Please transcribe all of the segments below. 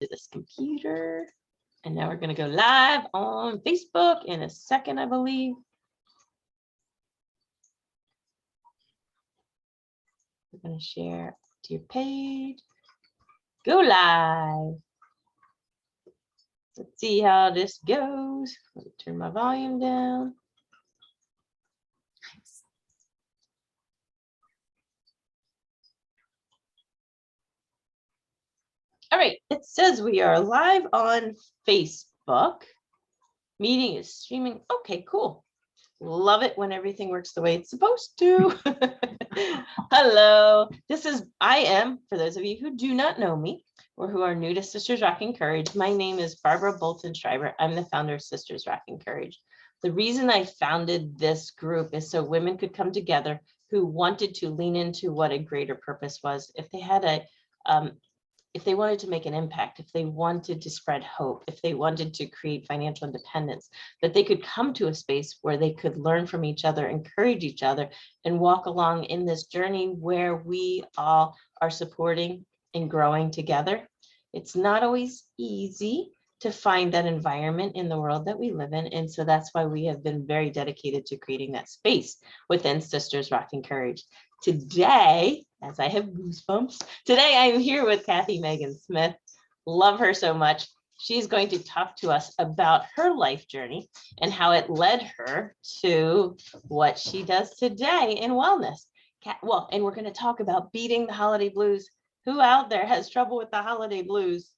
to this computer. And now we're going to go live on Facebook in a second, I believe. We're going to share to your page. Go live. Let's see how this goes. Let me turn my volume down. All right, it says we are live on Facebook. Meeting is streaming. Okay, cool. Love it when everything works the way it's supposed to. Hello, I am, for those of you who do not know me or who are new to Sisters Rocking Courage, my name is Barbara Bolton Schreiber. I'm the founder of Sisters Rocking Courage. The reason I founded this group is so women could come together who wanted to lean into what a greater purpose was. If they had if they wanted to make an impact, if they wanted to spread hope, if they wanted to create financial independence, that they could come to a space where they could learn from each other, encourage each other, and walk along in this journey where we all are supporting and growing together. It's not always easy to find that environment in the world that we live in. And so that's why we have been very dedicated to creating that space within Sisters Rocking Courage. Today, as I have goosebumps, today I'm here with Kathy Magan Smith. Love her so much. She's going to talk to us about her life journey and how it led her to what she does today in wellness. And we're going to talk about beating the holiday blues. Who out there has trouble with the holiday blues?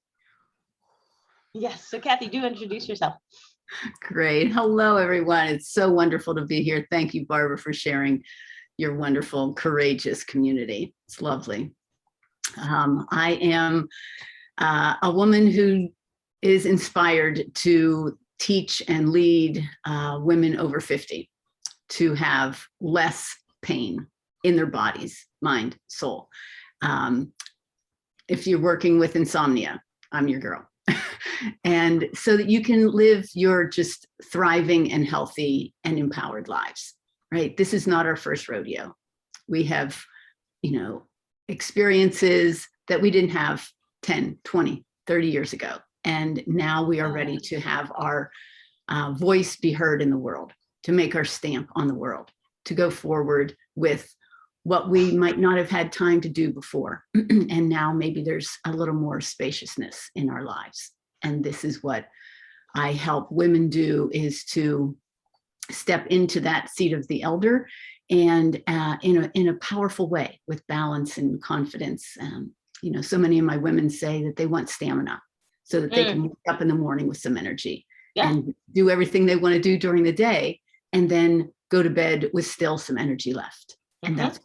Yes, so Kathy, do introduce yourself. Great. Hello, everyone. It's so wonderful to be here. Thank you, Barbara, for sharing your wonderful, courageous community. It's lovely. I am a woman who is inspired to teach and lead women over 50 to have less pain in their bodies, mind, soul. If you're working with insomnia, I'm your girl. And so that you can live your just thriving and healthy and empowered lives. Right? This is not our first rodeo. We have, experiences that we didn't have 10, 20, 30 years ago. And now we are ready to have our voice be heard in the world, to make our stamp on the world, to go forward with what we might not have had time to do before. And now maybe there's a little more spaciousness in our lives. And this is what I help women do, is to step into that seat of the elder and in a powerful way, with balance and confidence. So many of my women say that they want stamina so that they can wake up in the morning with some energy and do everything they want to do during the day, and then go to bed with still some energy left. And that's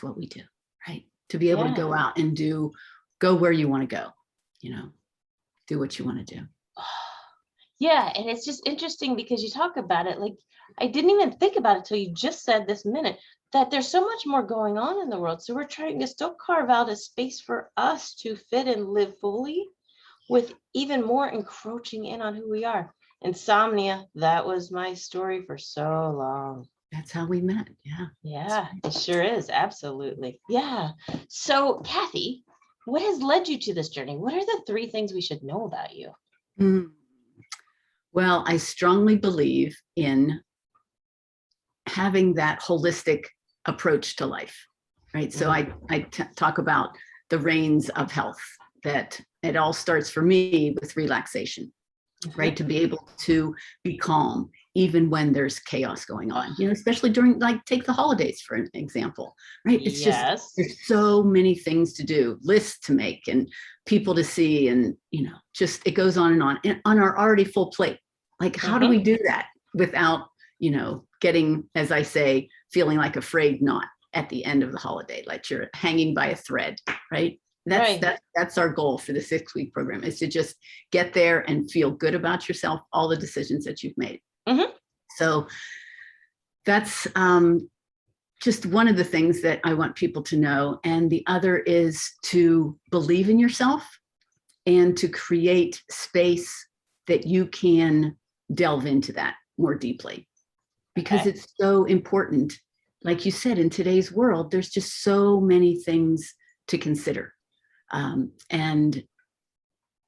what we do, right? To be able to go out and go where you want to go, do what you want to do. Yeah, and it's just interesting because you talk about it like, I didn't even think about it till you just said this minute, that there's so much more going on in the world. So we're trying to still carve out a space for us to fit and live fully, with even more encroaching in on who we are. Insomnia, that was my story for so long. That's how we met. Yeah. Yeah, it sure is. Absolutely. Yeah. So Kathy, what has led you to this journey? What are the 3 things we should know about you? Well, I strongly believe in having that holistic approach to life, right? So I talk about the reins of health, that it all starts for me with relaxation, right? To be able to be calm, even when there's chaos going on, especially during, take the holidays, for an example, right? It's just, there's so many things to do, lists to make, and people to see, and, just, it goes on and on our already full plate. Like, how do we do that without, getting, as I say, feeling like a frayed knot at the end of the holiday, like you're hanging by a thread, right? That's our goal for the 6-week program, is to just get there and feel good about yourself, all the decisions that you've made. So that's just one of the things that I want people to know. And the other is to believe in yourself and to create space that you can delve into that more deeply, because it's so important. Like you said, in today's world, there's just so many things to consider. And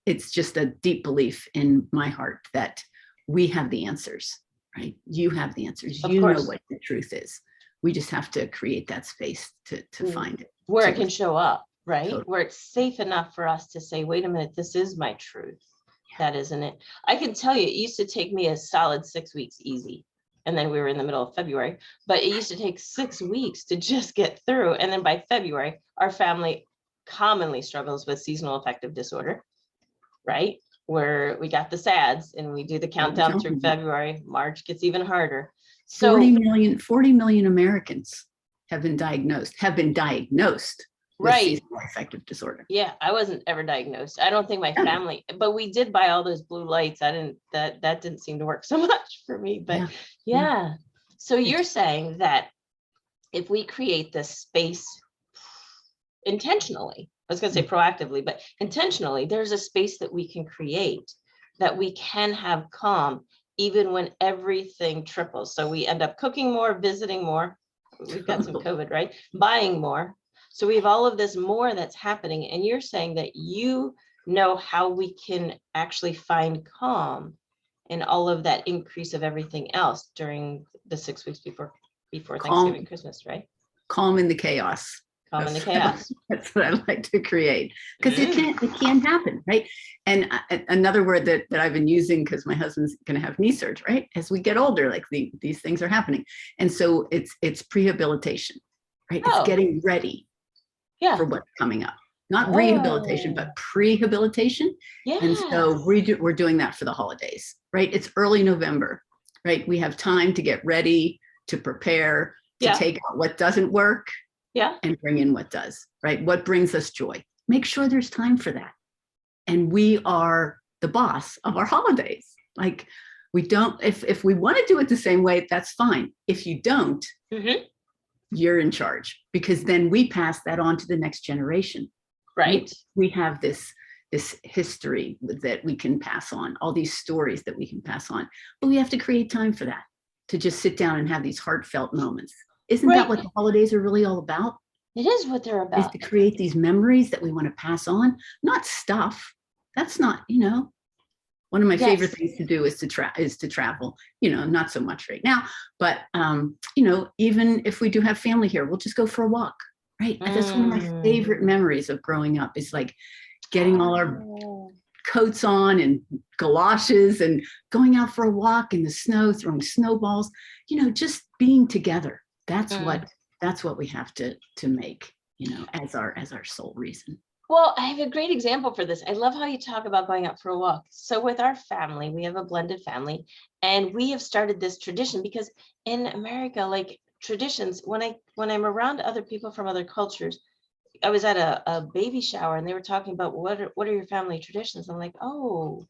it's just a deep belief in my heart that we have the answers, right? You have the answers. Of You know course. what the truth is. We just have to create that space to find it. Where to it can show up, right? Totally. Where it's safe enough for us to say, wait a minute, this is my truth. That isn't it. I can tell you, it used to take me a solid 6 weeks easy. And then we were in the middle of February, but it used to take 6 weeks to just get through. And then by February, our family commonly struggles with seasonal affective disorder, right? Where we got the SADs and we do the countdown through February. March gets even harder. So 40 million Americans have been diagnosed with right. seasonal affective disorder. Yeah, I wasn't ever diagnosed. I don't think my family, but we did buy all those blue lights. That didn't seem to work so much for me, but yeah. So you're saying that if we create this space intentionally, I was going to say proactively, but intentionally, there's a space that we can create that we can have calm even when everything triples. So we end up cooking more, visiting more. We've got some COVID, right? Buying more. So we have all of this more that's happening. And you're saying that you know how we can actually find calm in all of that increase of everything else during the 6 weeks before Thanksgiving, Christmas, right? Calm in the chaos. Calm in the chaos. That's what I like to create, because it can happen, right? And another word that I've been using, because my husband's going to have knee surgery, right? As we get older, like these things are happening. And so it's prehabilitation, right? It's getting ready for what's coming up. Not rehabilitation, but prehabilitation. Yeah. And so we're doing that for the holidays, right? It's early November, right? We have time to get ready, to prepare, to take out what doesn't work, and bring in what does, right? What brings us joy. Make sure there's time for that. And we are the boss of our holidays. Like, we don't, if we want to do it the same way, that's fine. If you don't, you're in charge, because then we pass that on to the next generation. Right. We have this history that we can pass on, all these stories that we can pass on, but we have to create time for that, to just sit down and have these heartfelt moments. Isn't that what the holidays are really all about? It is what they're about. Is to create these memories that we want to pass on, not stuff. That's not, one of my favorite things to do is to travel, not so much right now, but, even if we do have family here, we'll just go for a walk, right? That's one of my favorite memories of growing up, is like getting all our coats on and galoshes and going out for a walk in the snow, throwing snowballs, just being together. That's what we have to make, as our sole reason. Well, I have a great example for this. I love how you talk about going out for a walk. So with our family, we have a blended family, and we have started this tradition because in America, like traditions, when I'm around other people from other cultures, I was at a baby shower and they were talking about what are your family traditions? I'm like, oh,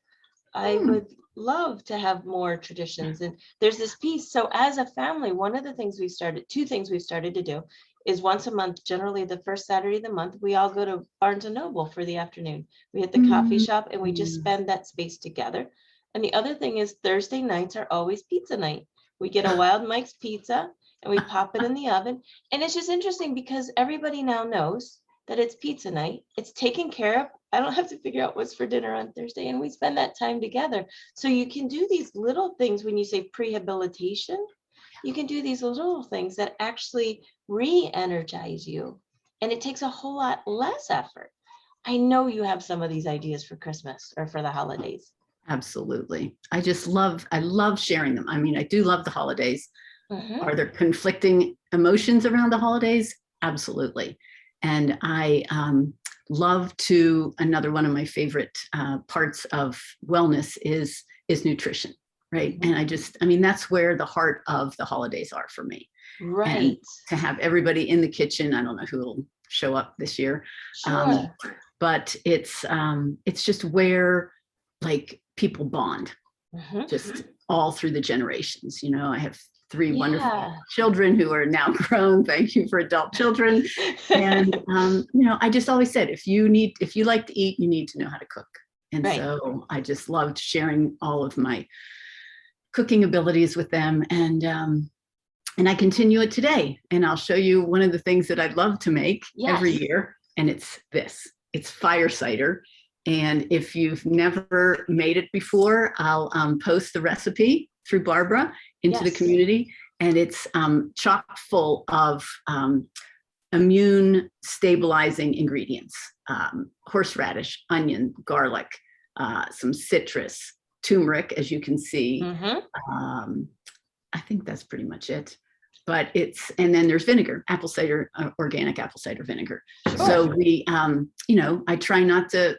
I would love to have more traditions. And there's this piece. So as a family, two things we've started to do is once a month, generally the first Saturday of the month, we all go to Barnes and Noble for the afternoon. We hit the coffee shop and we just spend that space together. And the other thing is Thursday nights are always pizza night. We get a Wild Mike's pizza and we pop it in the oven. And it's just interesting because everybody now knows that it's pizza night. It's taken care of. I don't have to figure out what's for dinner on Thursday, and we spend that time together. So you can do these little things when you say prehabilitation. You can do these little things that actually re-energize you, and it takes a whole lot less effort. I know you have some of these ideas for Christmas or for the holidays. Absolutely. I love sharing them. I mean, I do love the holidays. Are there conflicting emotions around the holidays? Absolutely. And I love another one of my favorite parts of wellness is nutrition, right? And that's where the heart of the holidays are for me. Right. And to have everybody in the kitchen, I don't know who will show up this year, but it's just where like people bond, just all through the generations. I have 3 wonderful children who are now grown. Thank you for adult children. And, I just always said, if you like to eat, you need to know how to cook. And so I just loved sharing all of my cooking abilities with them. And I continue it today. And I'll show you one of the things that I'd love to make every year. And it's fire cider. And if you've never made it before, I'll post the recipe through Barbara into the Yes. community. And it's chock full of immune stabilizing ingredients, horseradish, onion, garlic, some citrus, turmeric, as you can see. I think that's pretty much it. But and then there's vinegar, apple cider, organic apple cider vinegar. Sure. So we, I try not to,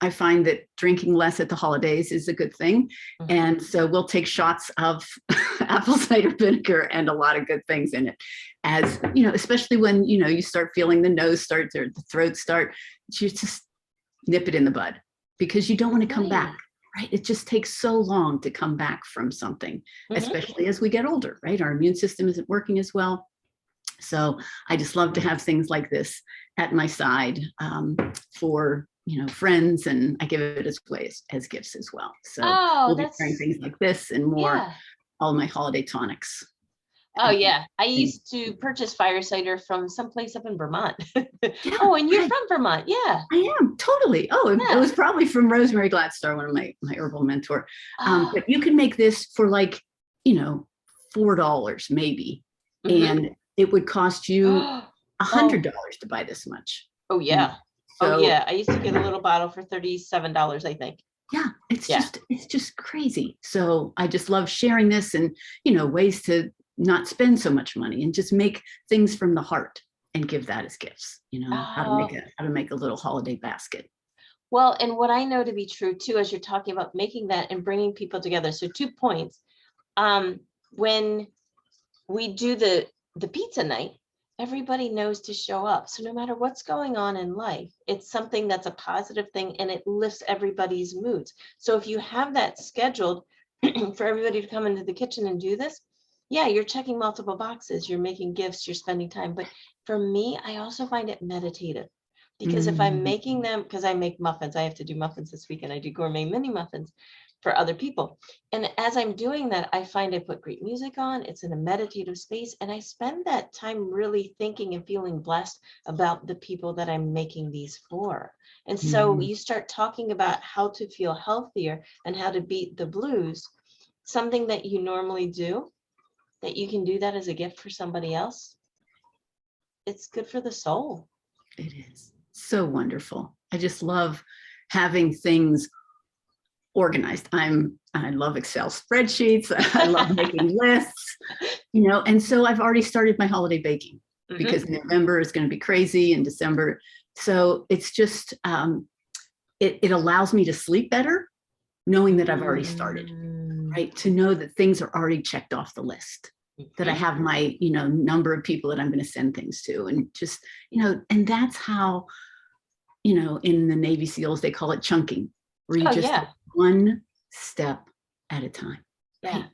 I find that drinking less at the holidays is a good thing. And so we'll take shots of apple cider vinegar and a lot of good things in it. As, especially when, you start feeling the nose start or the throat start, you just nip it in the bud because you don't want to come back. Right. It just takes so long to come back from something, especially as we get older, right? Our immune system isn't working as well. So I just love to have things like this at my side for, friends, and I give it as gifts as well. So we'll be sharing things like this and more, all my holiday tonics. Oh yeah, I used to purchase fire cider from someplace up in Vermont. Oh, and you're from Vermont, yeah. I am, totally. Oh, it was probably from Rosemary Gladstar, one of my herbal mentor. But you can make this for like, $4 maybe, and it would cost you $100 to buy this much. Oh yeah, I used to get a little bottle for $37, I think. Yeah, it's just crazy. So I just love sharing this and ways to not spend so much money and just make things from the heart and give that as gifts, how to make a little holiday basket. Well, and what I know to be true too, as you're talking about making that and bringing people together. So 2 points. When we do the pizza night, everybody knows to show up. So no matter what's going on in life, it's something that's a positive thing and it lifts everybody's moods. So if you have that scheduled for everybody to come into the kitchen and do this, yeah, you're checking multiple boxes, you're making gifts, you're spending time. But for me, I also find it meditative because if I'm making them, because I make muffins, I have to do muffins this weekend. I do gourmet mini muffins for other people. And as I'm doing that, I find I put great music on, it's in a meditative space, and I spend that time really thinking and feeling blessed about the people that I'm making these for. And so you start talking about how to feel healthier and how to beat the blues, something that you normally do, that you can do that as a gift for somebody else. It's good for the soul. It is so wonderful. I just love having things organized. I love Excel spreadsheets. I love making lists, and so I've already started my holiday baking because November is going to be crazy and December. So it's just, it allows me to sleep better knowing that I've already started. Right, to know that things are already checked off the list, that I have my, number of people that I'm going to send things to, and just, and that's how, in the Navy SEALs, they call it chunking, where you just one step at a time. Right?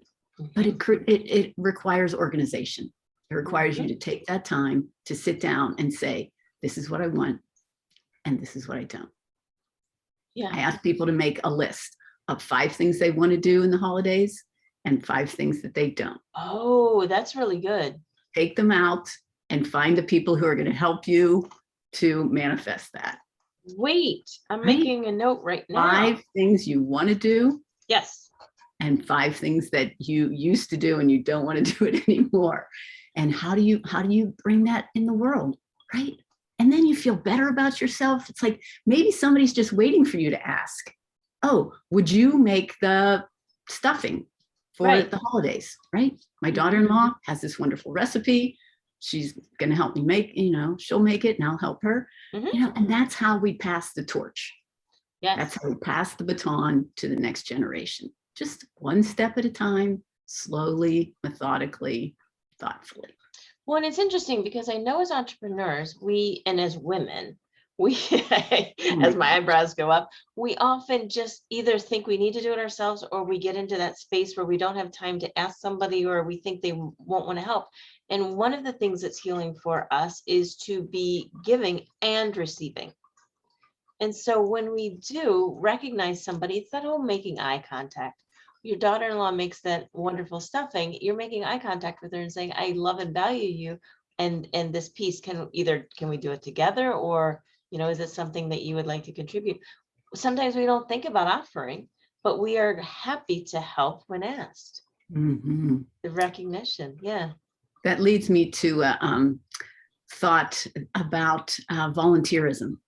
But it requires organization. It requires you to take that time to sit down and say, this is what I want, and this is what I don't. I ask people to make a list of 5 things they want to do in the holidays and 5 things that they don't. Oh, that's really good. Take them out and find the people who are going to help you to manifest that. Wait, I'm making a note right now. 5 things you want to do. Yes. And 5 things that you used to do and you don't want to do it anymore. And how do you bring that in the world, right? And then you feel better about yourself. It's like maybe somebody's just waiting for you to ask, oh, would you make the stuffing for the holidays, right? My daughter-in-law has this wonderful recipe. She's going to help me make, she'll make it and I'll help her, and that's how we pass the torch. Yes. That's how we pass the baton to the next generation. Just one step at a time, slowly, methodically, thoughtfully. Well, and it's interesting because I know as entrepreneurs, and as women, as my eyebrows go up, we often just either think we need to do it ourselves, or we get into that space where we don't have time to ask somebody, or we think they won't want to help. And one of the things that's healing for us is to be giving and receiving. And so when we do recognize somebody, it's that whole making eye contact. Your daughter-in-law makes that wonderful stuffing. You're making eye contact with her and saying, I love and value you. And this piece can we do it together, or is it something that you would like to contribute? sometimes we don't think about offering, but we are happy to help when asked. Mhm. The recognition. Yeah. That leads me to a thought about volunteerism,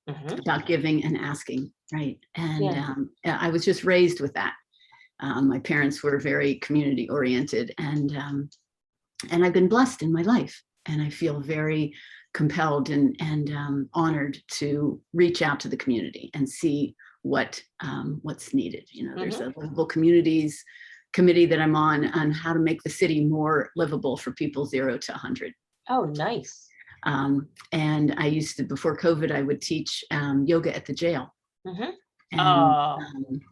Mhm. about giving and asking, right? And Yeah. I was just raised with that. My parents were very community oriented, and I've been blessed in my life, and I feel very compelled and honored to reach out to the community and see what's needed. You know, there's Mhm. a livable communities committee that I'm on how to make the city more livable for people 0 to 100. Oh, nice. And I used to, before COVID, I would teach yoga at the jail. Mhm. And Oh,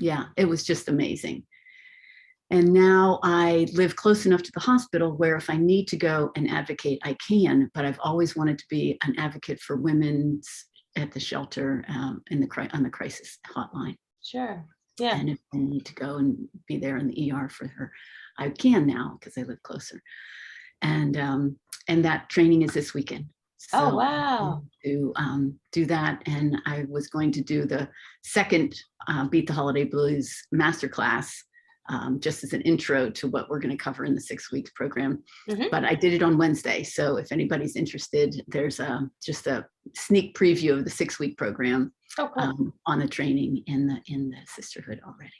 yeah, it was just amazing. And now I live close enough to the hospital where if I need to go and advocate, I can, but I've always wanted to be an advocate for women's at the shelter on the crisis hotline. sure. Yeah. And if I need to go and be there in the ER for her, I can now because I live closer. And that training is this weekend. Oh, So wow. to do that, and I was going to do the second Beat the Holiday Blues masterclass just as an intro to what we're going to cover in the 6 weeks program. Mhm. But I did it on Wednesday, so if anybody's interested, there's just a sneak preview of the 6-week program Oh, cool. on the training in the sisterhood already.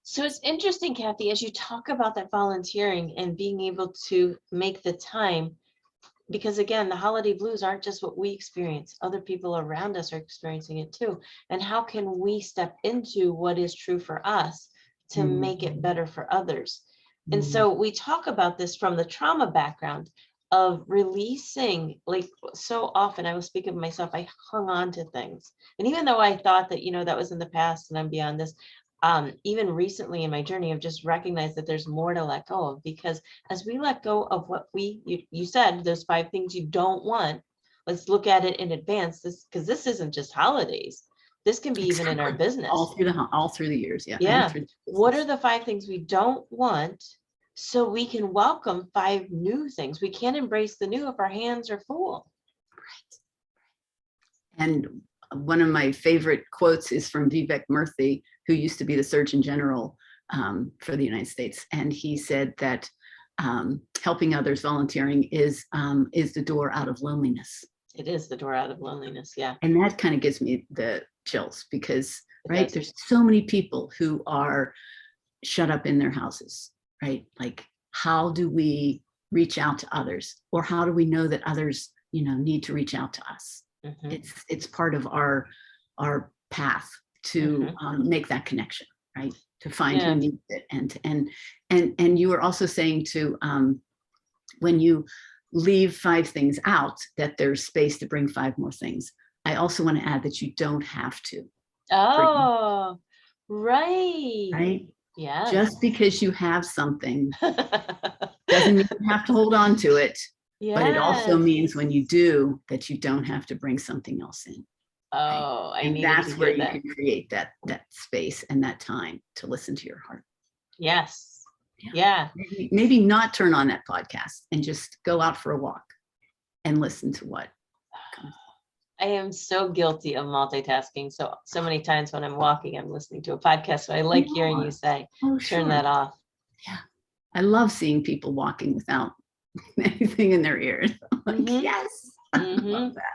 So it's interesting, Kathy, as you talk about that volunteering and being able to make the time, because again, the holiday blues aren't just what we experience. Other people around us are experiencing it too. And how can we step into what is true for us to make it better for others? And so we talk about this from the trauma background of releasing, like so often I will speak of myself, I hung on to things. And even though I thought that, that was in the past and I'm beyond this, even recently in my journey, I've just recognized that there's more to let go of, because as we let go of what you said, those 5 things you don't want, let's look at it in advance, because this isn't just holidays. This can be even in our business. All through the years, yeah. Yeah. What are the 5 things we don't want, so we can welcome 5 new things? We can't embrace the new if our hands are full. And one of my favorite quotes is from Vivek Murthy, who used to be the Surgeon General for the United States. And he said that helping others, volunteering is the door out of loneliness. It is the door out of loneliness. Yeah. And that kind of gives me the chills because, right, there's so many people who are shut up in their houses, right? Like, how do we reach out to others, or how do we know that others, need to reach out to us? Mm-hmm. It's part of our path to make that connection, right? To find who needs it, and you were also saying to when you leave 5 things out, that there's space to bring 5 more things. I also want to add that you don't have to. Oh, right. Right. Yeah. Just because you have something doesn't mean you have to hold on to it. Yes. But it also means when you do, that you don't have to bring something else in. Oh, right? And that's where you can create that space and that time to listen to your heart. Yes. Yeah. Maybe not turn on that podcast and just go out for a walk and listen to what comes. I am so guilty of multitasking. So many times when I'm walking, I'm listening to a podcast. So I like hearing you say, turn that off. Yeah. I love seeing people walking without anything in their ears. Like, yes.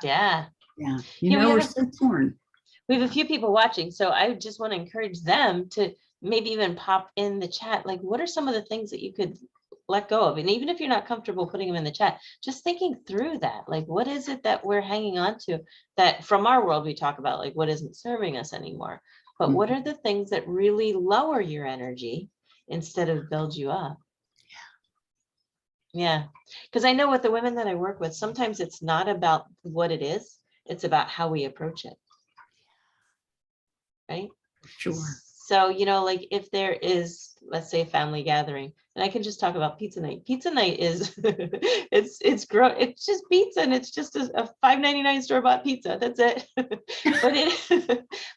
Yeah. Yeah. We're so torn. We have a few people watching. So I just want to encourage them to maybe even pop in the chat. Like, what are some of the things that you could let go of? And even if you're not comfortable putting them in the chat, just thinking through that, like, what is it that we're hanging on to that from our world we talk about, like, what isn't serving us anymore? But what are the things that really lower your energy instead of build you up? Yeah. Because I know with the women that I work with, sometimes it's not about what it is, it's about how we approach it. Right? Sure. So, like if there is, let's say, a family gathering, and I can just talk about pizza night. Pizza night is, it's just pizza, and it's just a $5.99 store-bought pizza. That's it.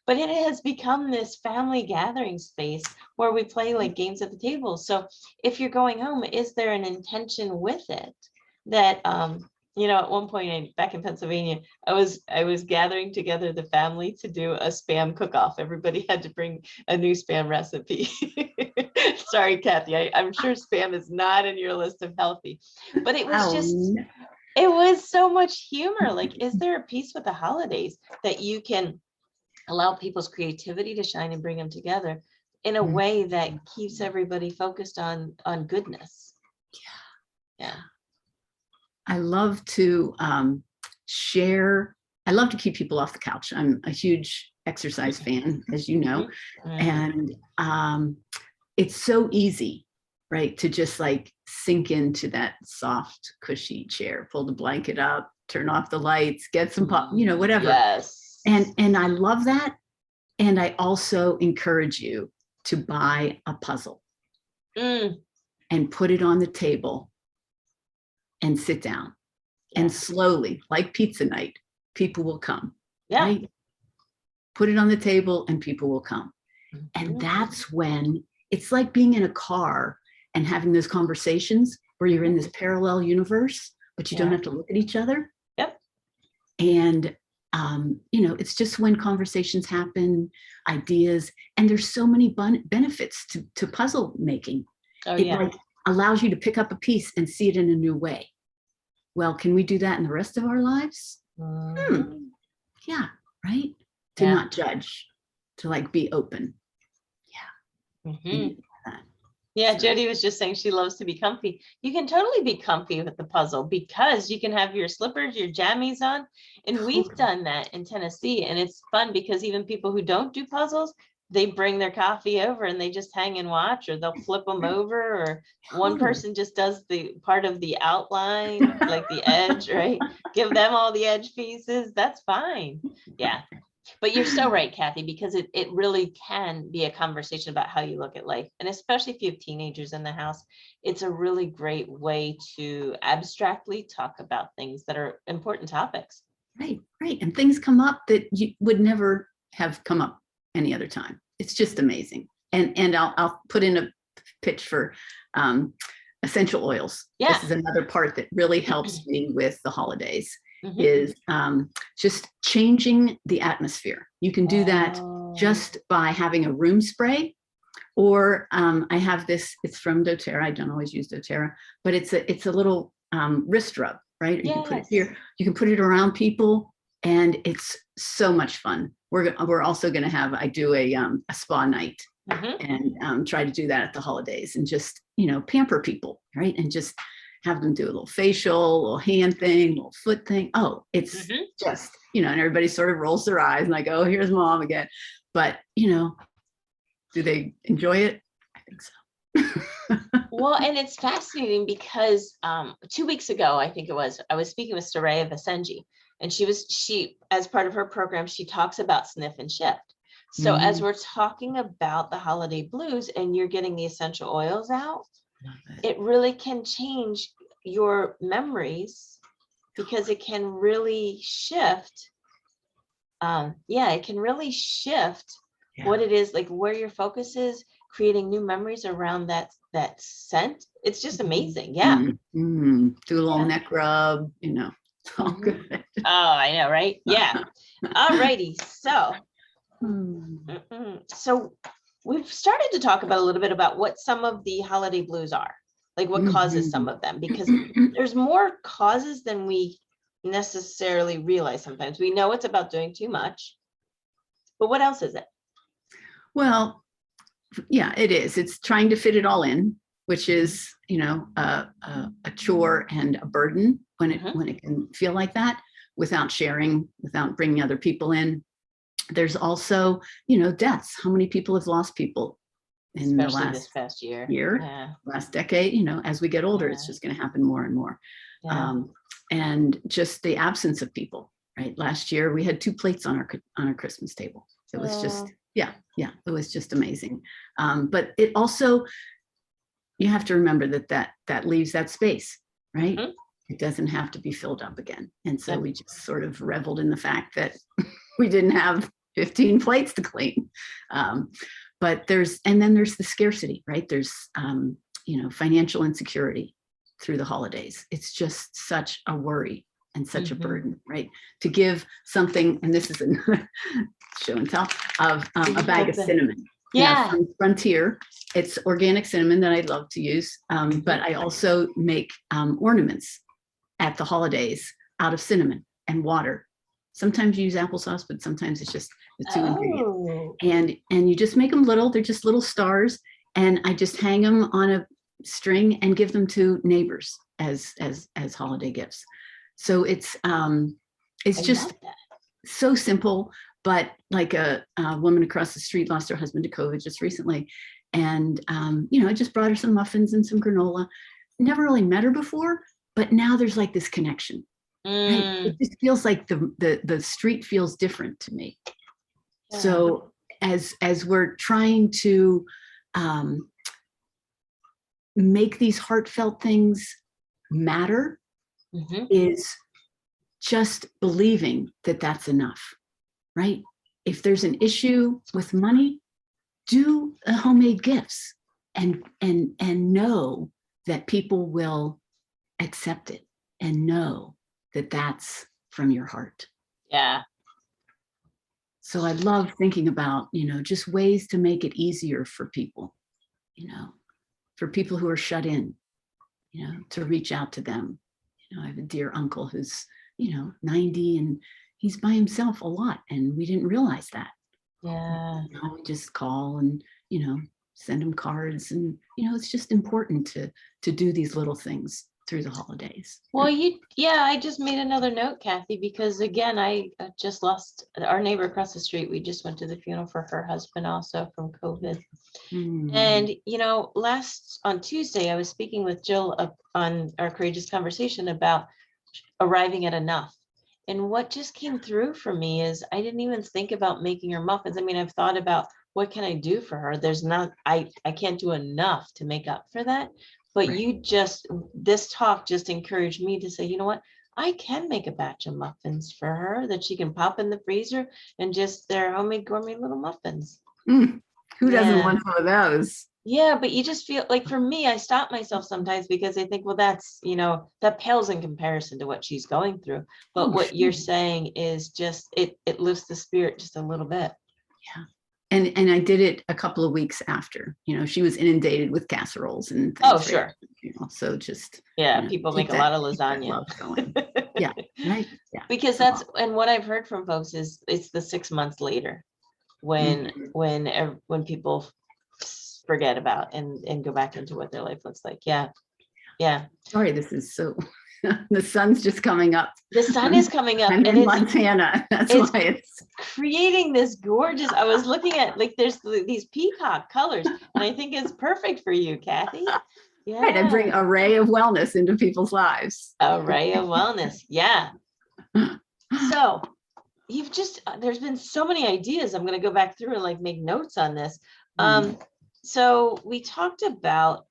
but it has become this family gathering space where we play like games at the table. So if you're going home, is there an intention with it that At one point back in Pennsylvania, I was gathering together the family to do a spam cook-off. Everybody had to bring a new spam recipe. Sorry, Kathy, I'm sure spam is not in your list of healthy, but it was it was so much humor. Like, is there a piece with the holidays that you can allow people's creativity to shine and bring them together in a way that keeps everybody focused on goodness? Yeah. I love to share. I love to keep people off the couch. I'm a huge exercise fan, as you know, and it's so easy, right, to just like sink into that soft, cushy chair, pull the blanket up, turn off the lights, get some pop, whatever. Yes. And I love that. And I also encourage you to buy a puzzle and put it on the table and sit down. And slowly, like pizza night, people will come. Yeah. Right? Put it on the table and people will come. And that's when it's like being in a car and having those conversations where you're in this parallel universe, but you don't have to look at each other. Yep. And it's just when conversations happen, ideas, and there's so many benefits to puzzle making. It like allows you to pick up a piece and see it in a new way. Well, can we do that in the rest of our lives? Yeah, right? To not judge, to like be open. Yeah. Yeah, Jody was just saying she loves to be comfy. You can totally be comfy with the puzzle because you can have your slippers, your jammies on. And we've done that in Tennessee. And it's fun because even people who don't do puzzles, they bring their coffee over and they just hang and watch, or they'll flip them over, or one person just does the part of the outline, like the edge, right? Give them all the edge pieces. That's fine. Yeah. But you're so right, Kathy, because it really can be a conversation about how you look at life. And especially if you have teenagers in the house, it's a really great way to abstractly talk about things that are important topics. Right. And things come up that you would never have come up any other time. It's just amazing. And I'll put in a pitch for essential oils. Yeah. This is another part that really helps me with the holidays. Is just changing the atmosphere. You can do that just by having a room spray, or I have this, it's from doTERRA. I don't always use doTERRA, but it's a little wrist rub, right? You can put it here, you can put it around people, and it's so much fun. We're also going to have, I do a spa night and try to do that at the holidays and just, pamper people, right? And just have them do a little facial, a little hand thing, a little foot thing. Oh, it's just, and everybody sort of rolls their eyes and like, oh, here's mom again. But, do they enjoy it? I think so. Well, and it's fascinating because 2 weeks ago, I think it was, I was speaking with Soraya Vasenji, and she, as part of her program, she talks about sniff and shift. So as we're talking about the holiday blues and you're getting the essential oils out, it really can change your memories because it can really shift. It can really shift what it is, like where your focus is, creating new memories around that scent. It's just amazing. Yeah. Do a little neck rub, it's all good. Oh, I know, right? Yeah. All righty. So, so we've started to talk about a little bit about what some of the holiday blues are. Like what causes some of them, because there's more causes than we necessarily realize sometimes. We know it's about doing too much, but what else is it? Well, yeah, it is. It's trying to fit it all in, which is, a chore and a burden when it can feel like that, without sharing, without bringing other people in. There's also, deaths. How many people have lost people? In Especially the last this past year, last decade, as we get older, it's just going to happen more and more. And just the absence of people, right? Last year we had 2 plates on our Christmas table. It was just, it was just amazing. But it also, you have to remember that leaves that space, right? It doesn't have to be filled up again. And so we just sort of reveled in the fact that we didn't have 15 plates to clean. But there's the scarcity, right? There's, financial insecurity. through the holidays. It's just such a worry and such a Mhm. burden, right? To give something, and this is a show and tell, of a bag of cinnamon. Yeah. From Frontier. It's organic cinnamon that I love to use, but I also make ornaments at the holidays out of cinnamon and water. Sometimes you use applesauce, but sometimes it's just the two ingredients. And you just make them little. They're just little stars, and I just hang them on a string and give them to neighbors as holiday gifts. So it's just so simple. But like a woman across the street lost her husband to COVID just recently, and I just brought her some muffins and some granola. Never really met her before, but now there's like this connection. Right? It just feels like the street feels different to me. Yeah. So as we're trying to make these heartfelt things matter, is just believing that that's enough, right? If there's an issue with money, do homemade gifts and know that people will accept it and know that that's from your heart. Yeah. So I love thinking about, just ways to make it easier for people, for people who are shut in, to reach out to them. I have a dear uncle who's, 90 and he's by himself a lot, and we didn't realize that. Yeah. Now we just call and, send him cards, and, it's just important to do these little things through the holidays. Well, I just made another note, Kathy, because again, I just lost our neighbor across the street. We just went to the funeral for her husband also from COVID. And, on Tuesday, I was speaking with Jill on our Courageous Conversation about arriving at enough. And what just came through for me is I didn't even think about making her muffins. I mean, I've thought about what can I do for her? I can't do enough to make up for that. But right. This talk just encouraged me to say, you know what? I can make a batch of muffins for her that she can pop in the freezer, and just their homemade gourmet little muffins. Who doesn't want some of those? Yeah, but you just feel like, for me, I stop myself sometimes because I think, well, that's, that pales in comparison to what she's going through. But what you're saying is just, it lifts the spirit just a little bit. Yeah. And I did it a couple of weeks after, she was inundated with casseroles and things. Oh, sure. So just. People make a lot of lasagna. Yeah, right. Yeah. Because and what I've heard from folks is it's the 6 months later when people forget about and go back into what their life looks like. Yeah. Sorry, this is so. The sun's just coming up. The sun is coming up, and in Montana. That's why it's creating this gorgeous. I was looking at, like, there's these peacock colors, and I think it's perfect for you, Kathy. Yeah. Right. I bring a ray of wellness into people's lives. A ray of wellness. Yeah. So there's been so many ideas. I'm going to go back through and make notes on this. So we talked about,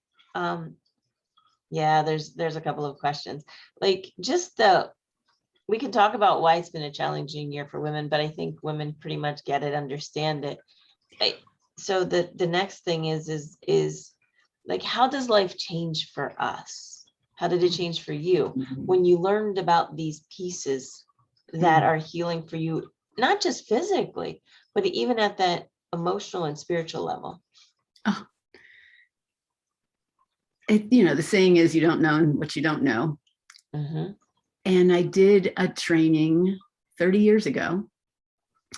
there's a couple of questions, we can talk about why it's been a challenging year for women, but I think women pretty much get it, understand it. So the next thing is how does life change for us? How did it change for you when you learned about these pieces that are healing for you, not just physically, but even at that emotional and spiritual level? Oh. The saying is, you don't know what you don't know. And I did a training 30 years ago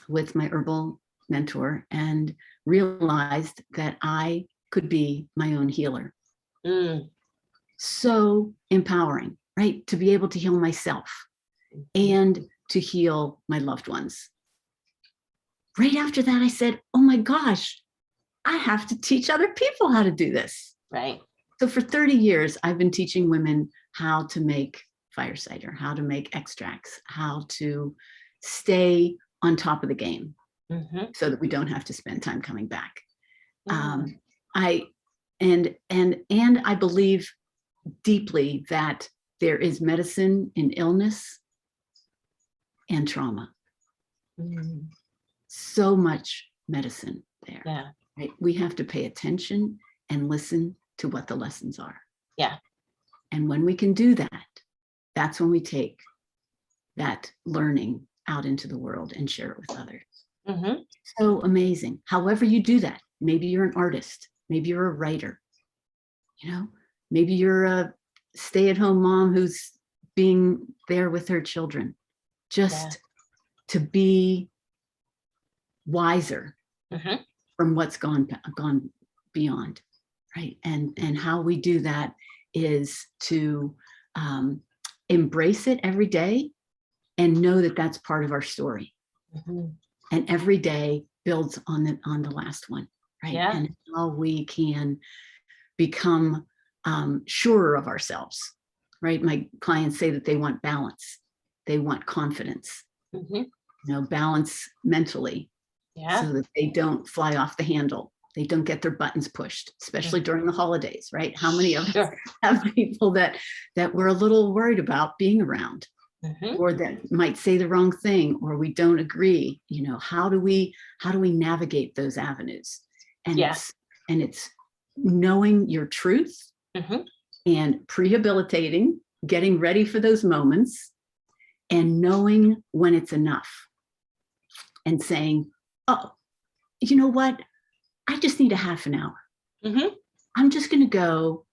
with my herbal mentor and realized that I could be my own healer. So empowering, right? To be able to heal myself and to heal my loved ones. Right after that, I said, oh my gosh, I have to teach other people how to do this. Right. So for 30 years, I've been teaching women how to make fire cider, how to make extracts, how to stay on top of the game so that we don't have to spend time coming back. I believe deeply that there is medicine in illness and trauma. So much medicine there. Yeah. Right? We have to pay attention and listen to what the lessons are. Yeah. And when we can do that, that's when we take that learning out into the world and share it with others. Mm-hmm. So amazing. However you do that, maybe you're an artist, maybe you're a writer, maybe you're a stay-at-home mom who's being there with her children, just to be wiser Mm-hmm. from what's gone beyond, right? And how we do that is to embrace it every day and know that that's part of our story. Mm-hmm. And every day builds on the last one, right? Yeah. And how we can become surer of ourselves, right? My clients say that they want balance, they want confidence, Mm-hmm. Balance mentally, so that they don't fly off the handle, they don't get their buttons pushed, especially during the holidays, right? How many of us have people that we're a little worried about being around? Mm-hmm. Or that might say the wrong thing, or we don't agree. How do we navigate those avenues? And it's knowing your truth, Mm-hmm. and prehabilitating, getting ready for those moments, and knowing when it's enough, and saying, oh, you know what? I just need a half an hour. Mm-hmm. I'm just going to go.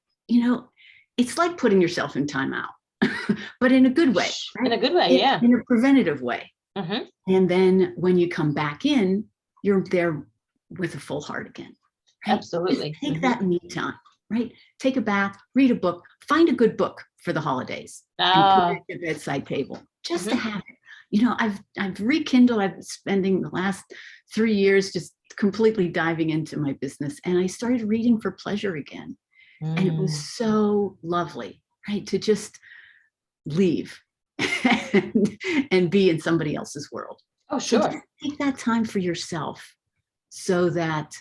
It's like putting yourself in timeout. But in a good way, right? In a good way, yeah. In a preventative way. Mm-hmm. And then when you come back in, you're there with a full heart again. Right? Absolutely. Just take that me time, right? Take a bath, read a book, find a good book for the holidays, and put it at your bedside table, just to have it. I've rekindled, I've been spending the last 3 years just completely diving into my business. And I started reading for pleasure again. And it was so lovely, right? To just leave and be in somebody else's world. Oh, So sure. just take that time for yourself so that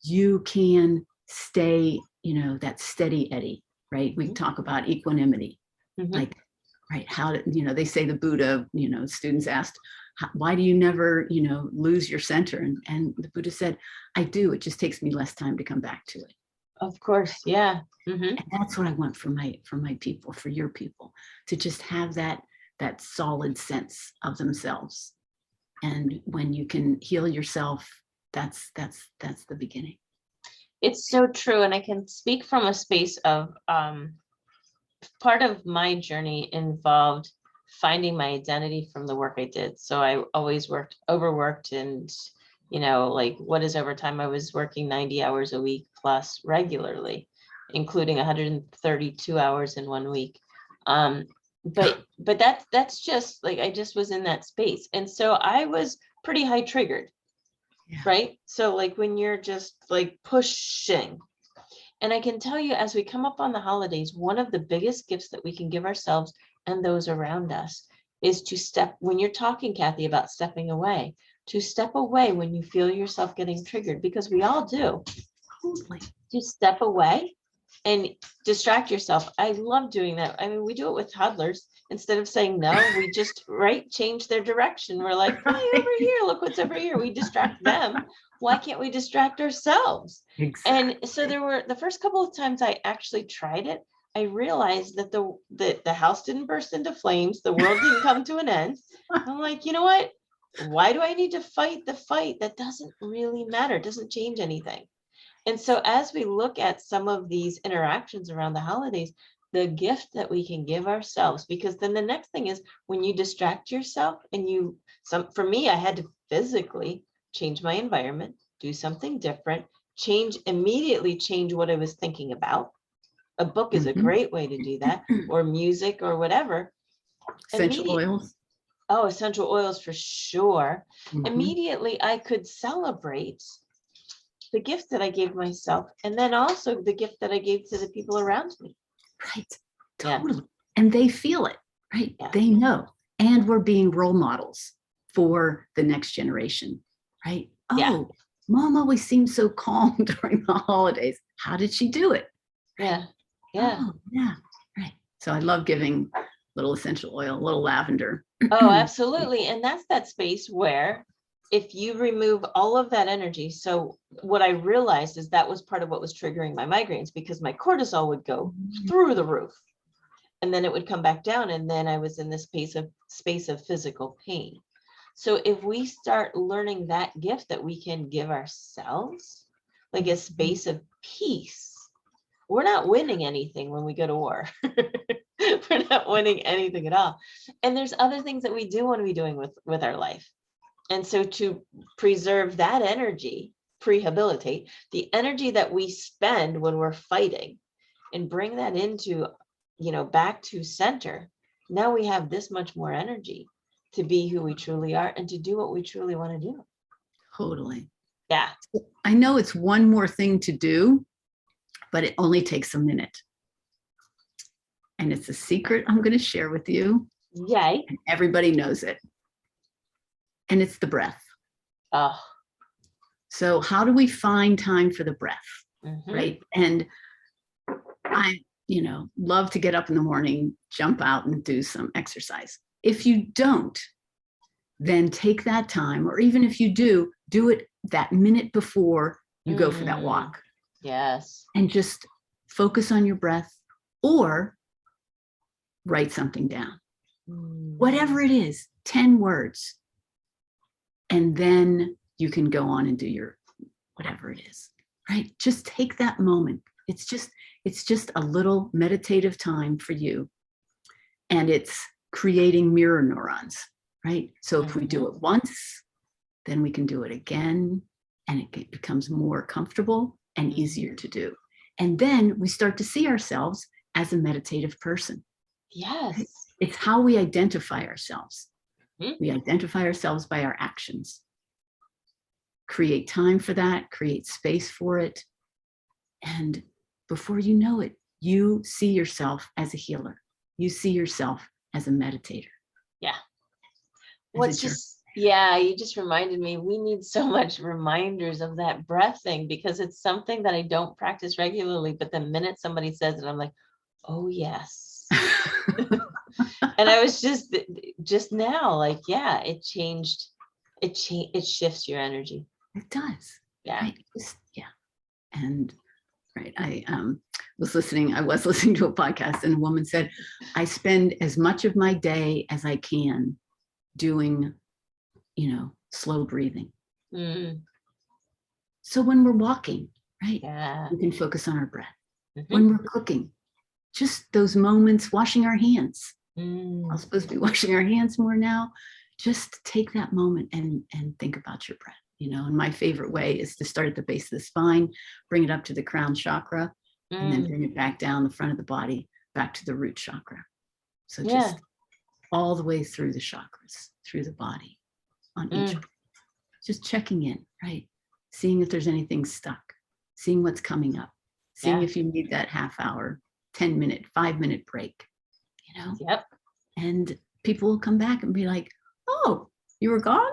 you can stay, that steady eddy, right? We talk about equanimity, like, right, how to, they say the Buddha, students asked, why do you never, lose your center? And the Buddha said, I do, it just takes me less time to come back to it. Of course, yeah. And that's what I want for my people, for your people, to just have that solid sense of themselves. And when you can heal yourself, that's the beginning. It's so true. And I can speak from a space of part of my journey involved finding my identity from the work I did. So I always overworked, and like, what is overtime? I was working 90 hours a week plus regularly, including 132 hours in 1 week. But that's just like, I just was in that space. And so I was pretty high triggered, right? So like when you're just like pushing, and I can tell you, as we come up on the holidays, one of the biggest gifts that we can give ourselves and those around us is to when you're talking, Kathy, about stepping away, to step away when you feel yourself getting triggered, because we all do. Totally. To step away and distract yourself. I love doing that. I mean, we do it with toddlers. Instead of saying no, we just change their direction. We're like, hey, over here, look what's over here. We distract them. Why can't we distract ourselves? Exactly. And so the first couple of times I actually tried it, I realized that the house didn't burst into flames. The world didn't come to an end. I'm like, you know what? Why do I need to fight the fight? That doesn't really matter. It doesn't change anything. And so as we look at some of these interactions around the holidays, the gift that we can give ourselves, because then the next thing is when you distract yourself and for me, I had to physically change my environment, do something different, immediately change what I was thinking about. A book is a great way to do that, or music or whatever. Essential oils. Oh, essential oils for sure. Immediately I could celebrate the gift that I gave myself, and then also the gift that I gave to the people around me. Right. Totally. And they feel it, right? Yeah. They know. And we're being role models for the next generation, right? Oh, Mom always seems so calm during the holidays. How did she do it? Yeah. Yeah. Oh, yeah. Right. So I love giving a little essential oil, a little lavender. Oh, absolutely. And that's that space where if you remove all of that energy. So what I realized is that was part of what was triggering my migraines, because my cortisol would go through the roof. and then it would come back down, and then I was in this space of physical pain. So if we start learning that gift that we can give ourselves, like a space of peace, we're not winning anything when we go to war. We're not winning anything at all. And there's other things that we do want to be doing with our life. And so to preserve that energy, prehabilitate the energy that we spend when we're fighting, and bring that into, back to center. Now we have this much more energy to be who we truly are and to do what we truly want to do. Totally. Yeah. I know it's one more thing to do, but it only takes a minute. And it's a secret I'm going to share with you. Yay. And everybody knows it. And it's the breath. Oh. So how do we find time for the breath? Mm-hmm. Right. And I, love to get up in the morning, jump out and do some exercise. If you don't, then take that time, or even if you do it that minute before you go for that walk. Yes. And just focus on your breath, or write something down. Whatever it is, 10 words. And then you can go on and do your whatever it is, right? Just take that moment. It's just a little meditative time for you. And it's creating mirror neurons, right? So if we do it once, then we can do it again, and it becomes more comfortable and easier to do. And then we start to see ourselves as a meditative person. Yes. Right? It's how we identify ourselves. Mm-hmm. We identify ourselves by our actions. Create time for that, create space for it. And before you know it, you see yourself as a healer. You see yourself as a meditator. Yeah. You just reminded me, we need so much reminders of that breath thing, because it's something that I don't practice regularly, but the minute somebody says it, I'm like, oh yes. And I was just now like, yeah, it changed. It shifts your energy. It does. Yeah. Right? And right. I was listening to a podcast, and a woman said, I spend as much of my day as I can doing, slow breathing. So when we're walking, right, we can focus on our breath. Mm-hmm. When we're cooking, just those moments, washing our hands. I'm supposed to be washing our hands more now. Just take that moment and think about your breath. And my favorite way is to start at the base of the spine, bring it up to the crown chakra, and then bring it back down the front of the body, back to the root chakra. So just all the way through the chakras, through the body, on each. Just checking in, right? Seeing if there's anything stuck, seeing what's coming up, seeing if you need that half hour, 10-minute, 5-minute break, Yep. And people will come back and be like, oh, you were gone?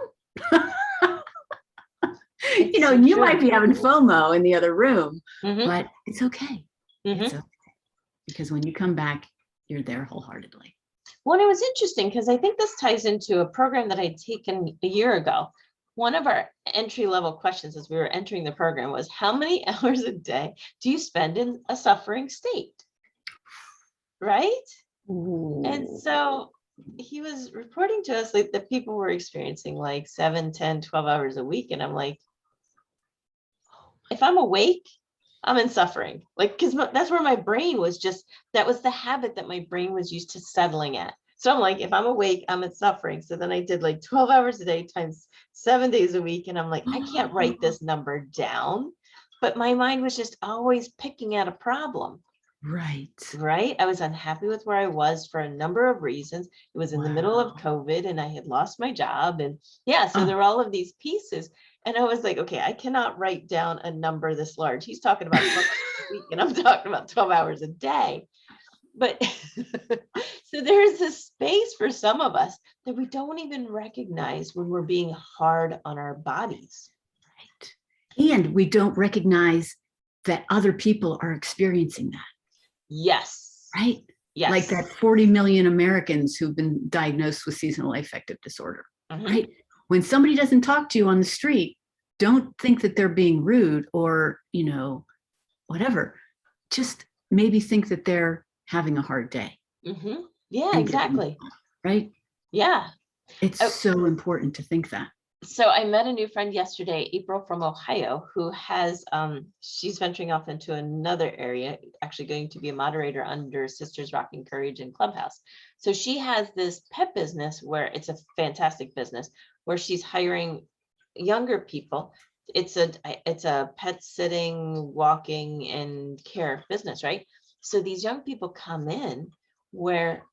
And you might be having FOMO in the other room, but it's okay. It's okay. Because when you come back, you're there wholeheartedly. Well, it was interesting because I think this ties into a program that I'd taken a year ago. One of our entry-level questions as we were entering the program was, how many hours a day do you spend in a suffering state? Right? Ooh. And so he was reporting to us like that people were experiencing like 7, 10, 12 hours a week. And I'm like, if I'm awake, I'm in suffering. Like, because that's where my brain was that was the habit that my brain was used to settling at. So I'm like, if I'm awake, I'm in suffering. So then I did like 12 hours a day times 7 days a week. And I'm like, I can't write this number down. But my mind was just always picking at a problem. Right. I was unhappy with where I was for a number of reasons. It was in the middle of COVID and I had lost my job. And so there were all of these pieces. And I was like, okay, I cannot write down a number this large. He's talking about 12 hours a week and I'm talking about 12 hours a day. But so there's this space for some of us that we don't even recognize when we're being hard on our bodies. Right. And we don't recognize that other people are experiencing that. Yes. Right? Yes. Like that 40 million Americans who've been diagnosed with seasonal affective disorder. Right? When somebody doesn't talk to you on the street, don't think that they're being rude or, whatever. Just maybe think that they're having a hard day. Yeah, and exactly. right? Yeah. It's Oh, so important to think that. so I met a new friend yesterday, April from Ohio, who has she's venturing off into another area, actually going to be a moderator under Sisters Rocking Courage in Clubhouse. So she has this pet business where it's a fantastic business where she's hiring younger people. It's a pet sitting, walking, and care business, right? So these young people come in where,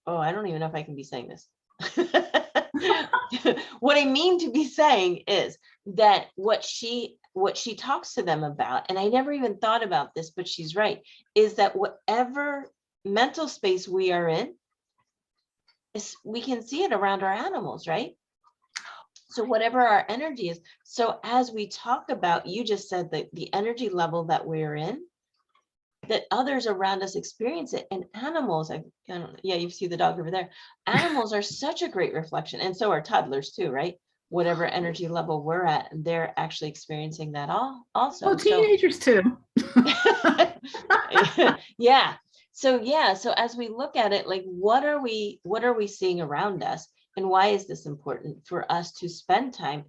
oh, I don't even know if I can be saying this. What I mean to be saying is that what she talks to them about, and I never even thought about this, but she's right, is that whatever mental space we are in, we can see it around our animals, right? So whatever our energy is. So as we talk about, you just said that the energy level that we're in, that others around us experience it, and animals, I don't, yeah, you see the dog over there. Animals are such a great reflection, and so are toddlers too, right? Whatever energy level we're at, they're actually experiencing that also. Oh, teenagers too. Yeah. So as we look at it, like what are we seeing around us, and why is this important for us to spend time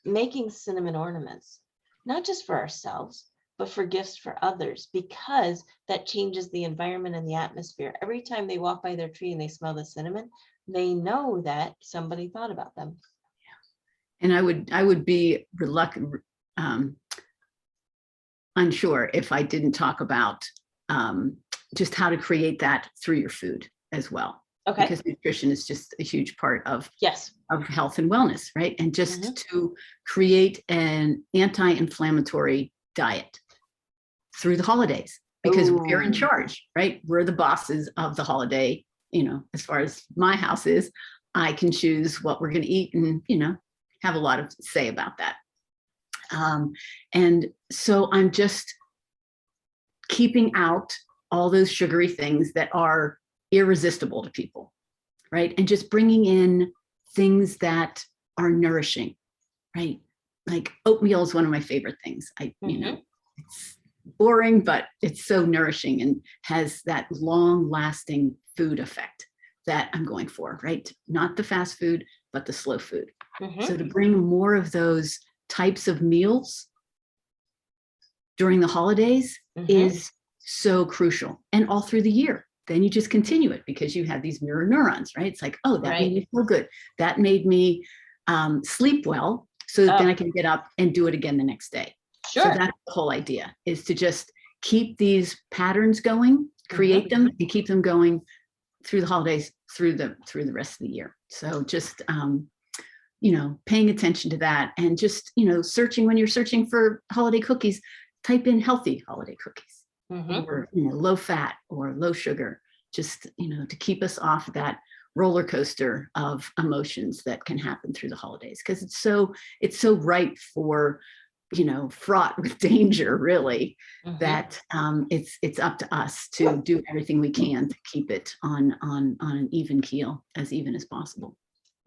making cinnamon ornaments, not just for ourselves, but for gifts for others, because that changes the environment and the atmosphere. Every time they walk by their tree and they smell the cinnamon, they know that somebody thought about them. And I would be reluctant, unsure if I didn't talk about just how to create that through your food as well. Okay. Because nutrition is just a huge part of Yes. health and wellness, right? And just to create an anti-inflammatory diet through the holidays, because we're in charge, right? We're the bosses of the holiday, as far as my house is. I can choose what we're going to eat and, have a lot of say about that. And so I'm just keeping out all those sugary things that are irresistible to people, right? And just bringing in things that are nourishing, right? Like oatmeal is one of my favorite things. It's boring, but it's so nourishing and has that long lasting food effect that I'm going for, right? Not the fast food, but the slow food. So to bring more of those types of meals during the holidays is so crucial, and all through the year. Then you just continue it because you have these mirror neurons, right? It's like, oh, that made me feel good. That made me sleep well, so that then I can get up and do it again the next day. Sure. So that's the whole idea, is to just keep these patterns going, create them, and keep them going through the holidays, through the rest of the year. So just paying attention to that, and just searching, when you're searching for holiday cookies, type in healthy holiday cookies, or low fat or low sugar, just to keep us off that roller coaster of emotions that can happen through the holidays, because it's so ripe for fraught with danger, really, that it's up to us to do everything we can to keep it on an even keel, as even as possible.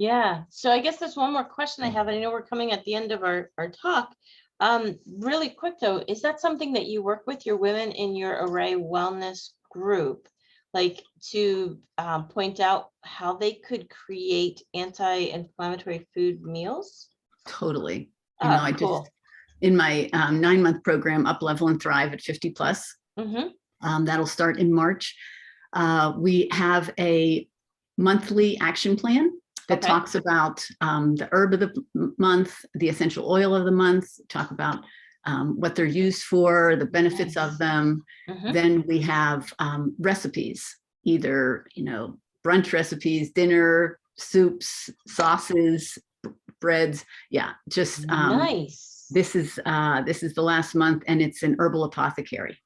Yeah. So I guess there's one more question I have, and I know we're coming at the end of our talk. Really quick though, is that something that you work with your women in your Array Wellness group, like to point out how they could create anti-inflammatory food meals? Totally. I just, in my 9-month program, Up Level and Thrive at 50 plus, that'll start in March. We have a monthly action plan that talks about the herb of the month, the essential oil of the month, talk about what they're used for, the benefits of them. Then we have recipes, either, brunch recipes, dinner, soups, sauces, breads. Yeah, just nice. This is the last month, and it's an herbal apothecary.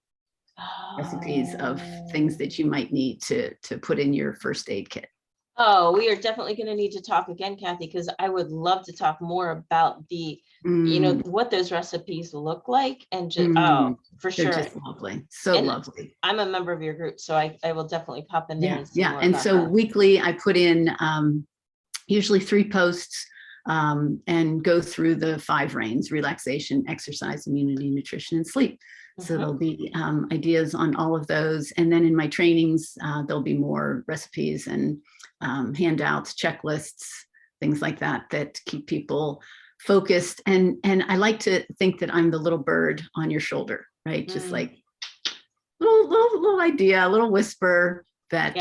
Recipes of things that you might need to put in your first aid kit. Oh, we are definitely going to need to talk again, Kathy, because I would love to talk more about the, what those recipes look like, and just, for sure. They're just lovely. So lovely. I'm a member of your group, so I will definitely pop in there and see more and about so that. Weekly, I put in usually 3 posts and go through the 5 reins: relaxation, exercise, immunity, nutrition, and sleep. So there'll be ideas on all of those. And then in my trainings, there'll be more recipes and handouts, checklists, things like that, that keep people focused. And I like to think that I'm the little bird on your shoulder, right? Just like little idea, a little whisper that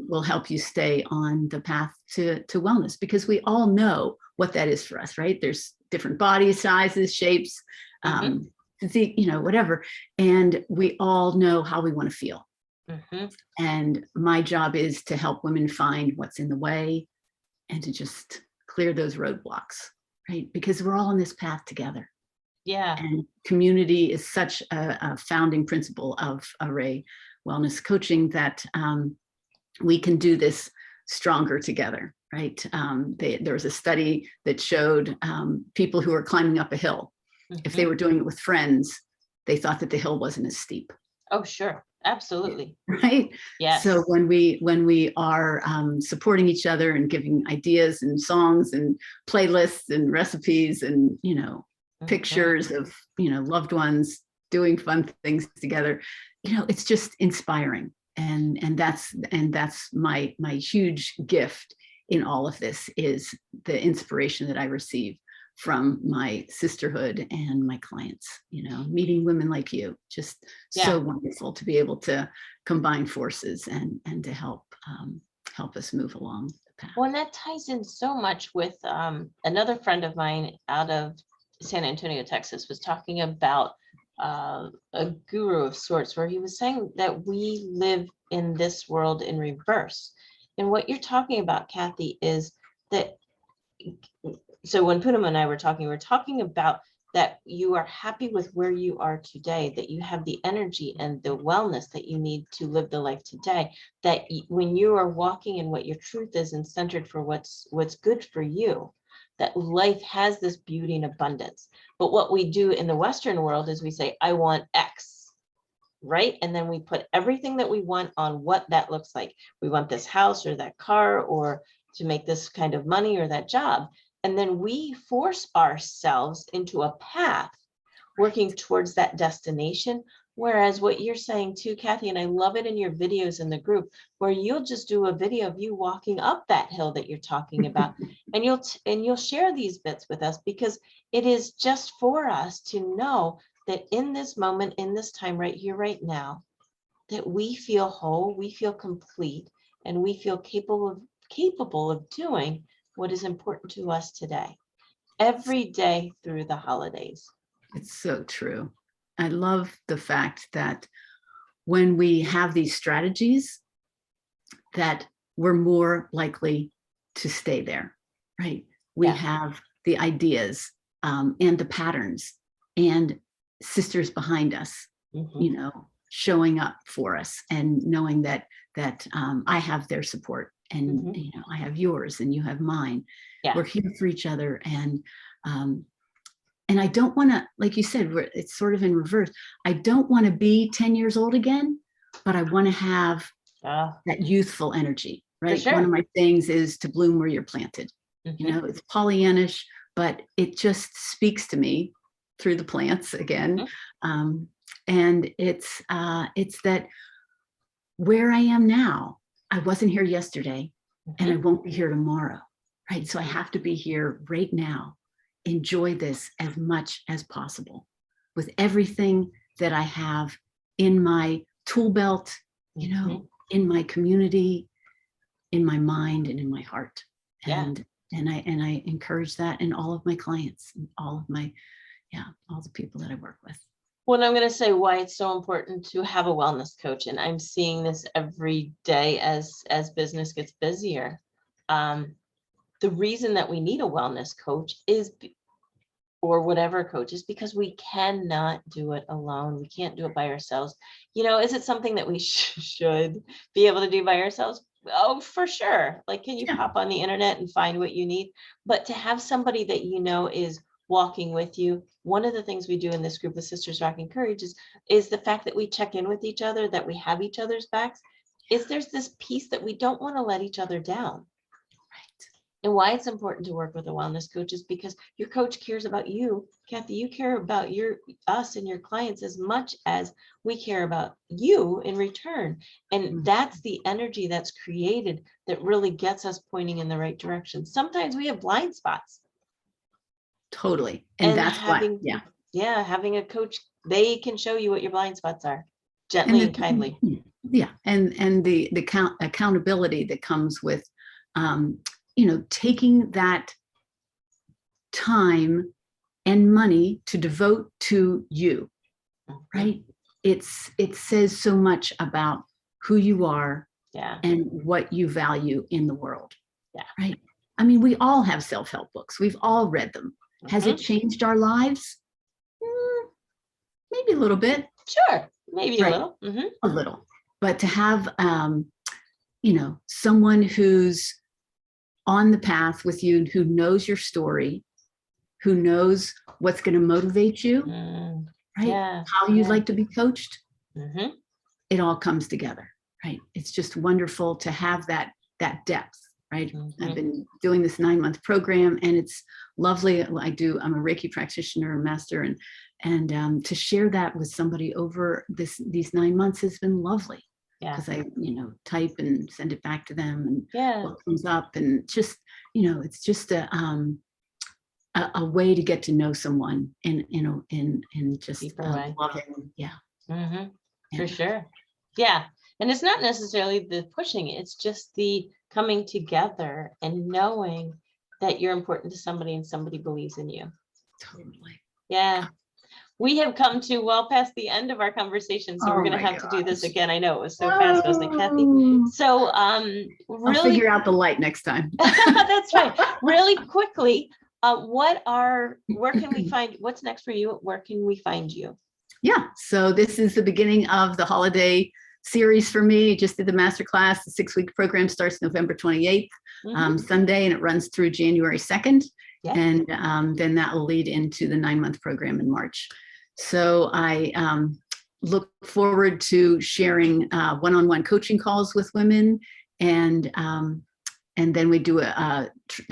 will help you stay on the path to wellness, because we all know what that is for us, right? There's different body sizes, shapes, physique, whatever. And we all know how we want to feel. And my job is to help women find what's in the way and to just clear those roadblocks, right? Because we're all on this path together. Yeah. And community is such a founding principle of Array Wellness Coaching that we can do this stronger together, right? There was a study that showed people who are climbing up a hill, if they were doing it with friends, they thought that the hill wasn't as steep. Oh, sure. Absolutely. Right. Yes. So when we are supporting each other and giving ideas and songs and playlists and recipes and, pictures of, loved ones doing fun things together, it's just inspiring. And that's my huge gift in all of this, is the inspiration that I receive from my sisterhood and my clients, meeting women like you, just so wonderful to be able to combine forces and to help us move along the path. Well, and that ties in so much with another friend of mine out of San Antonio, Texas, was talking about a guru of sorts, where he was saying that we live in this world in reverse. And what you're talking about, Kathy, is that, so when Poonam and I were talking about that you are happy with where you are today, that you have the energy and the wellness that you need to live the life today, that when you are walking in what your truth is and centered for what's good for you, that life has this beauty and abundance. But what we do in the Western world is we say, I want X, right? And then we put everything that we want on what that looks like. We want this house or that car, or to make this kind of money or that job. And then we force ourselves into a path working towards that destination. Whereas what you're saying too, Kathy, and I love it in your videos in the group, where you'll just do a video of you walking up that hill that you're talking about, and you'll share these bits with us, because it is just for us to know that in this moment, in this time, right here, right now, that we feel whole, we feel complete, and we feel capable of doing what is important to us today, every day through the holidays. It's so true. I love the fact that when we have these strategies, that we're more likely to stay there, right? We have the ideas and the patterns and sisters behind us, showing up for us, and knowing that I have their support, and I have yours and you have mine. We're here for each other. And I don't want to, like you said, it's sort of in reverse. I don't want to be 10 years old again, but I want to have that youthful energy, right? Sure. One of my things is to bloom where you're planted. It's Pollyannish, but it just speaks to me through the plants again. And it's that where I am now, I wasn't here yesterday, and I won't be here tomorrow, right? So I have to be here right now. Enjoy this as much as possible with everything that I have in my tool belt, in my community, in my mind, and in my heart. And I encourage that in all of my clients and all the people that I work with. Well, I'm going to say why it's so important to have a wellness coach. And I'm seeing this every day as business gets busier. The reason that we need a wellness coach or whatever coach is because we cannot do it alone. We can't do it by ourselves. Is it something that we should be able to do by ourselves? Oh, for sure. Like, can you pop on the internet and find what you need? But to have somebody that is walking with you. One of the things we do in this group of Sisters Rocking Courage is the fact that we check in with each other, that we have each other's backs. There's this piece that we don't want to let each other down. And why it's important to work with a wellness coach is because your coach cares about you. Kathy, you care about us and your clients as much as we care about you in return. And that's the energy that's created that really gets us pointing in the right direction. Sometimes we have blind spots. Totally. And that's having, why, yeah. Having a coach, they can show you what your blind spots are gently and kindly. Yeah. And the accountability that comes with, taking that time and money to devote to you, right? It says so much about who you are and what you value in the world. Right. I mean, we all have self-help books. We've all read them. Has it changed our lives? Maybe a little bit. Sure. Maybe a little. A little. But to have, someone who's on the path with you, who knows your story, who knows what's going to motivate you, right? Yeah. How you'd like to be coached. Mm-hmm. It all comes together, right? It's just wonderful to have that depth, right? I've been doing this 9-month program, and it's lovely. I'm a Reiki practitioner, master, and to share that with somebody over these 9 months has been lovely. Because I, type and send it back to them, and what comes up, and just, it's just a way to get to know someone in just loving, for sure. Yeah. And it's not necessarily the pushing, it's just the coming together and knowing that you're important to somebody and somebody believes in you. Totally. Yeah. We have come to well past the end of our conversation, so we're going to have to do this again. I know it was so fast, wasn't it, Kathy? So, really, I'll figure out the light next time. That's right. Really quickly, where can we find? What's next for you? Where can we find you? Yeah. So this is the beginning of the holiday series for me. Just did the masterclass. The 6-week program starts November 28th, Sunday, and it runs through January 2nd. Yeah. And then that will lead into the 9-month program in March. So I look forward to sharing one-on-one coaching calls with women, and then we do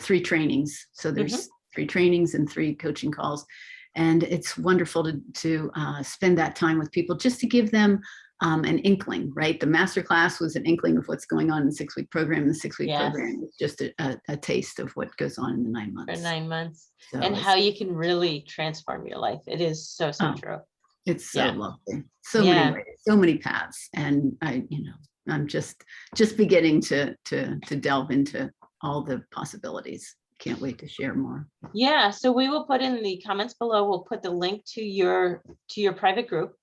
3 trainings. So there's 3 trainings and 3 coaching calls, and it's wonderful to spend that time with people, just to give them an inkling, right? The masterclass was an inkling of what's going on in the 6-week program. The 6-week program is just a taste of what goes on in the 9 months. For 9 months. So and how you can really transform your life. It is so true. It's so lovely. So many ways, so many paths. And I'm just beginning to delve into all the possibilities. Can't wait to share more. Yeah. So we will put in the comments below, we'll put the link to your private group.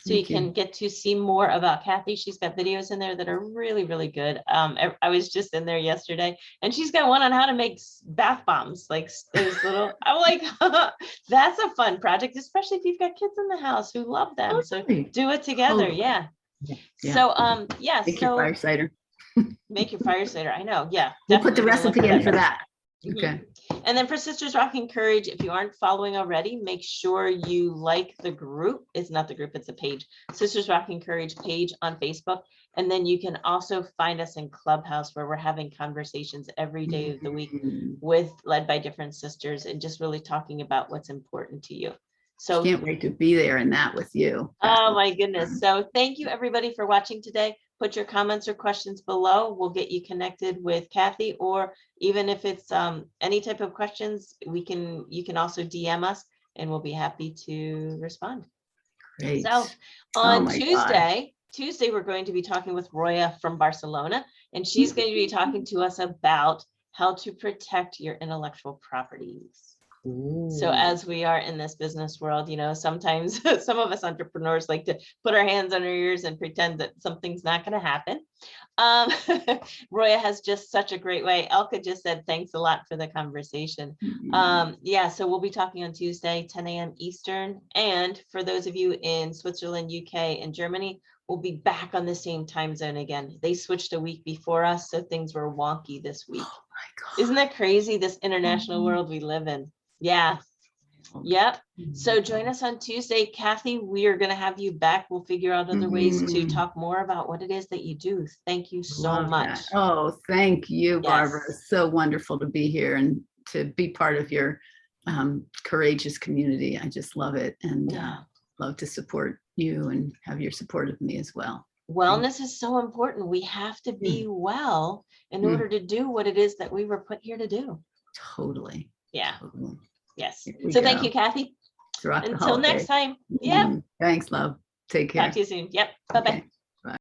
So you can get to see more about Kathy. She's got videos in there that are really, really good. I was just in there yesterday, and she's got one on how to make bath bombs, like those little, I'm like, that's a fun project, especially if you've got kids in the house who love them. So do it together. Yeah. So, Make your fire cider. Make your fire cider. I know. Yeah. We'll put the recipe in for that. Okay. And then for Sisters Rocking Courage, if you aren't following already, make sure you like the group. It's not the group, it's a page. Sisters Rocking Courage page on Facebook. And then you can also find us in Clubhouse, where we're having conversations every day of the week led by different sisters, and just really talking about what's important to you. So can't wait to be there in that with you. Oh my goodness. So thank you everybody for watching today. Put your comments or questions below. We'll get you connected with Kathy, or even if it's any type of questions, you can also DM us, and we'll be happy to respond. Great. So on Tuesday, we're going to be talking with Roya from Barcelona, and she's going to be talking to us about how to protect your intellectual properties. So as we are in this business world, sometimes some of us entrepreneurs like to put our hands on our ears and pretend that something's not going to happen. Roya has just such a great way. Elka just said, thanks a lot for the conversation. So we'll be talking on Tuesday, 10 a.m. Eastern. And for those of you in Switzerland, UK, and Germany, we'll be back on the same time zone again. They switched a week before us, so things were wonky this week. Oh my God. Isn't that crazy, this international world we live in? Yeah. Yep. So join us on Tuesday. Kathy, we are going to have you back. We'll figure out other ways to talk more about what it is that you do. Thank you so Love much. that. Oh, thank you, Barbara. Yes. It's so wonderful to be here and to be part of your courageous community. I just love it, and Yeah. love to support you and have your support of me as well. Wellness is so important. We have to be well in order to do what it is that we were put here to do. Totally. Yeah. Totally. Yes. So thank you, Kathy. Rock the Until next holiday. time. Yeah. Thanks, love. Take care. Talk to you soon. Yep. Bye-bye. Okay.